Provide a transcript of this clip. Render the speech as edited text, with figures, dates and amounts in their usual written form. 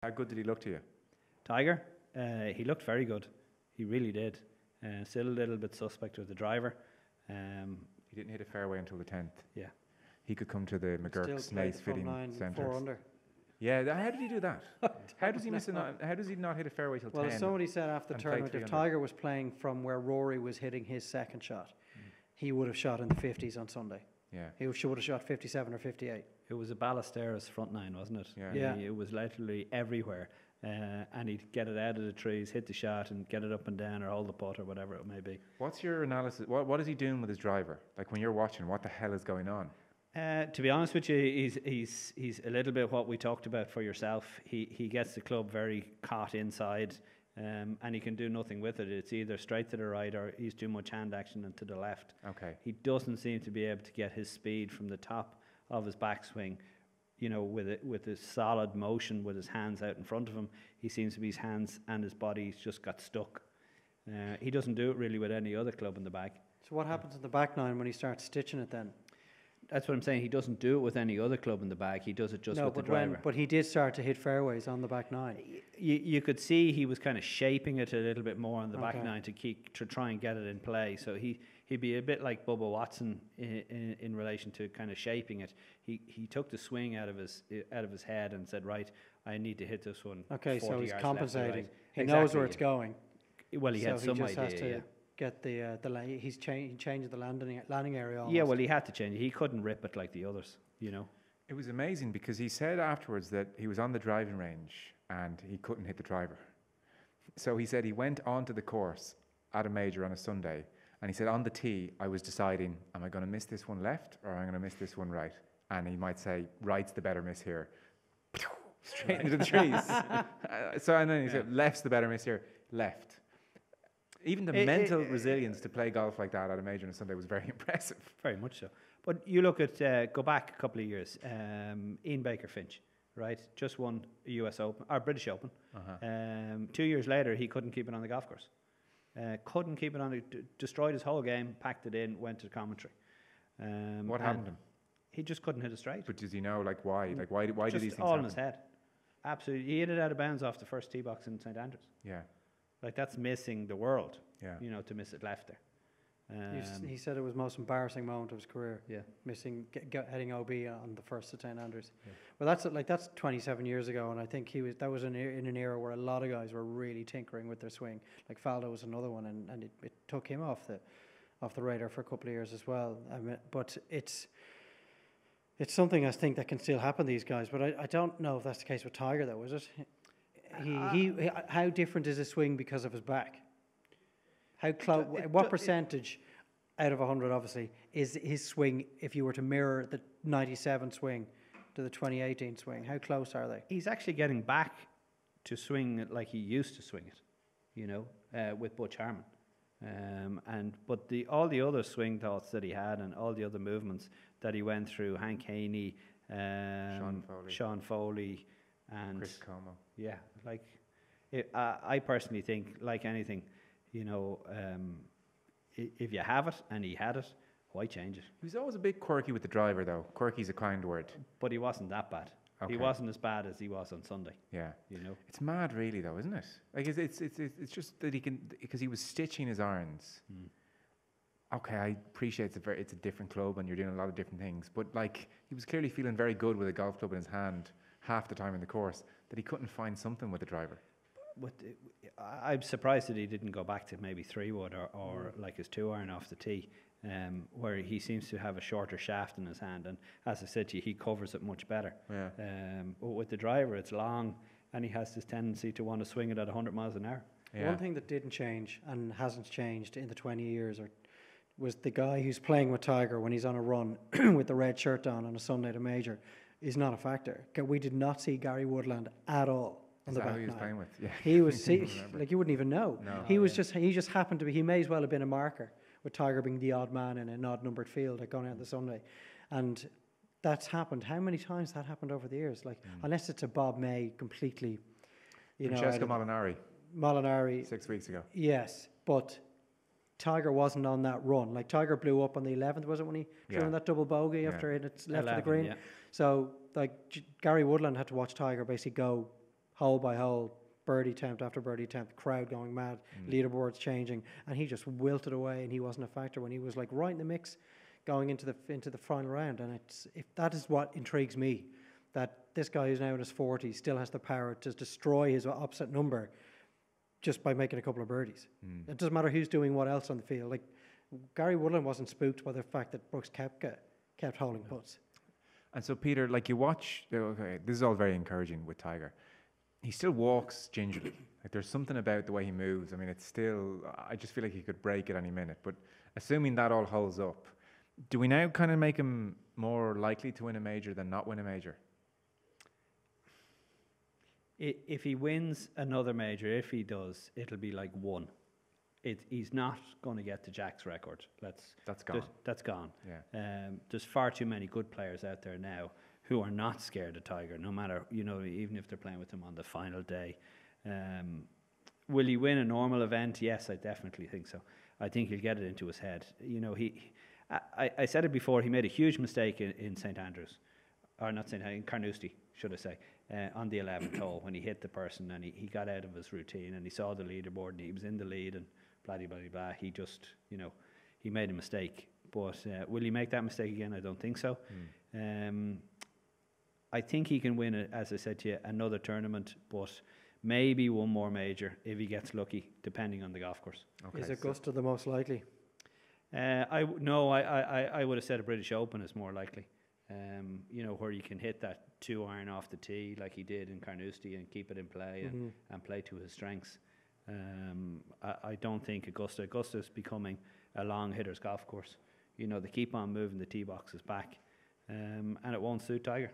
How good did he look to you? Tiger, he looked very good. He really did. Still a little bit suspect with the driver. He didn't hit a fairway until the 10th. Yeah. He could come to the McGuirk Naas fitting centre. 4 under. Yeah, how did he do that? How does he miss how does he not hit a fairway till 10? Well, somebody said after the and tournament, play if 300? Tiger was playing from where Rory was hitting his second shot, he would have shot in the 50s on Sunday. Yeah. He would have shot 57 or 58. It was a Ballesteros front nine, wasn't it? Yeah. It was literally everywhere. And he'd get it out of the trees, hit the shot, and get it up and down, or hold the putt, or whatever it may be. What's your analysis? What is he doing with his driver? Like when you're watching, what the hell is going on? To be honest with you, he's a little bit what we talked about for yourself. He gets the club very caught inside, and he can do nothing with it. It's either straight to the right or he's too much hand action and to the left. Okay. He doesn't seem to be able to get his speed from the top of his backswing, with a solid motion with his hands out in front of him. He seems to be his hands and his body's just got stuck. He doesn't do it really with any other club in the bag. So what happens in the back nine when he starts stitching it then? That's what I'm saying. He doesn't do it with any other club in the bag. He does it just with the driver. But he did start to hit fairways on the back nine. You could see he was kind of shaping it a little bit more on the back nine to try and get it in play. So he'd be a bit like Bubba Watson in relation to kind of shaping it. He took the swing out of his head and said, right, I need to hit this one. Okay, 40 so he's yards compensating. left to right. He knows where it's going. Well, he had some just idea. has to get he's changed the landing area almost. Yeah, well, he had to change it. He couldn't rip it like the others, It was amazing because he said afterwards that he was on the driving range and he couldn't hit the driver. So he said he went onto the course at a major on a Sunday, and he said on the tee, I was deciding, am I going to miss this one left or am I going to miss this one right? And he might say, right's the better miss here. Straight into the trees. And then he said, left's the better miss here. Left. Even the mental resilience to play golf like that at a major on a Sunday was very impressive. Very much so. But you look at, go back a couple of years, Ian Baker Finch, right? Just won a US Open, or British Open. 2 years later, he couldn't keep it on the golf course. Couldn't keep it on, destroyed his whole game, packed it in, went to commentary. What happened to him? He just couldn't hit it straight. But does he know, why? Why did these things happen? all in his head. Absolutely. He hit it out of bounds off the first tee box in St Andrews. Yeah. That's missing the world, yeah. To miss it left there. He said it was the most embarrassing moment of his career. Yeah, missing heading OB on the first at St Andrews. Yeah. Well, that's 27 years ago, and I think that was in an era where a lot of guys were really tinkering with their swing. Like Faldo was another one, and it took him off the radar for a couple of years as well. But it's something I think that can still happen to these guys. But I don't know if that's the case with Tiger, though, is it? How different is his swing because of his back? How close? What percentage out of 100, obviously, is his swing if you were to mirror the 97 swing to the 2018 swing? How close are they? He's actually getting back to swing it like he used to swing it, with Butch Harmon. But all the other swing thoughts that he had and all the other movements that he went through, Hank Haney, Sean Foley, and Chris Como. Yeah, I personally think, like anything, if you have it and he had it, why change it? He was always a bit quirky with the driver, though. Quirky's a kind word. But he wasn't that bad. Okay. He wasn't as bad as he was on Sunday. Yeah, it's mad, really, though, isn't it? Like it's just that he can, because he was stitching his irons. Okay, I appreciate it's a different club and you're doing a lot of different things, but he was clearly feeling very good with a golf club in his hand half the time in the course, that he couldn't find something with the driver. I'm surprised that he didn't go back to maybe 3-wood or like his 2-iron off the tee, where he seems to have a shorter shaft in his hand, and as I said to you, he covers it much better. Yeah. But with the driver, it's long, and he has this tendency to want to swing it at 100 miles an hour. Yeah. One thing that didn't change and hasn't changed in the 20 years was the guy who's playing with Tiger when he's on a run with the red shirt on a Sunday at a major is not a factor. We did not see Gary Woodland at all on the back nine. He was playing with? Yeah. He was you wouldn't even know. No. He just happened to be. He may as well have been a marker, with Tiger being the odd man in an odd numbered field going out on the Sunday, and that's happened. How many times that happened over the years? Unless it's a Bob May completely, Francesco Molinari 6 weeks ago. Yes, but Tiger wasn't on that run. Tiger blew up on the 11th, was it, when he threw in that double bogey after it left 11, of the green? Yeah. So Gary Woodland had to watch Tiger basically go hole by hole, birdie attempt after birdie attempt, crowd going mad, leaderboards changing, and he just wilted away, and he wasn't a factor when he was like right in the mix going into the final round. And if that is what intrigues me, that this guy who's now in his 40s still has the power to destroy his opposite number just by making a couple of birdies. It doesn't matter who's doing what else on the field. Like Gary Woodland wasn't spooked by the fact that Brooks Koepka kept holding putts. And so, Peter, like you watch, okay, this is all very encouraging with Tiger. He still walks gingerly. Like there's something about the way he moves. I mean, it's still, I just feel like he could break it any minute. But assuming that all holds up, do we now kind of make him more likely to win a major than not win a major? If he wins another major, if he does, it'll be like one. He's not going to get to Jack's record. That's gone. That's gone. Yeah. There's far too many good players out there now who are not scared of Tiger, no matter, even if they're playing with him on the final day. Will he win a normal event? Yes, I definitely think so. I think he'll get it into his head. I said it before, he made a huge mistake in St Andrews, or not St Andrews, in Carnoustie, should I say, on the 11th hole when he hit the person and he got out of his routine and he saw the leaderboard and he was in the lead and blah, blah, blah, blah. He just, he made a mistake. But will he make that mistake again? I don't think so. I think he can win, as I said to you, another tournament, but maybe one more major if he gets lucky, depending on the golf course. Okay, is Augusta the most likely? I would have said a British Open is more likely. Where you can hit that 2-iron off the tee like he did in Carnoustie and keep it in play and play to his strengths. I don't think Augusta's becoming a long hitter's golf course. They keep on moving the tee boxes back, and it won't suit Tiger.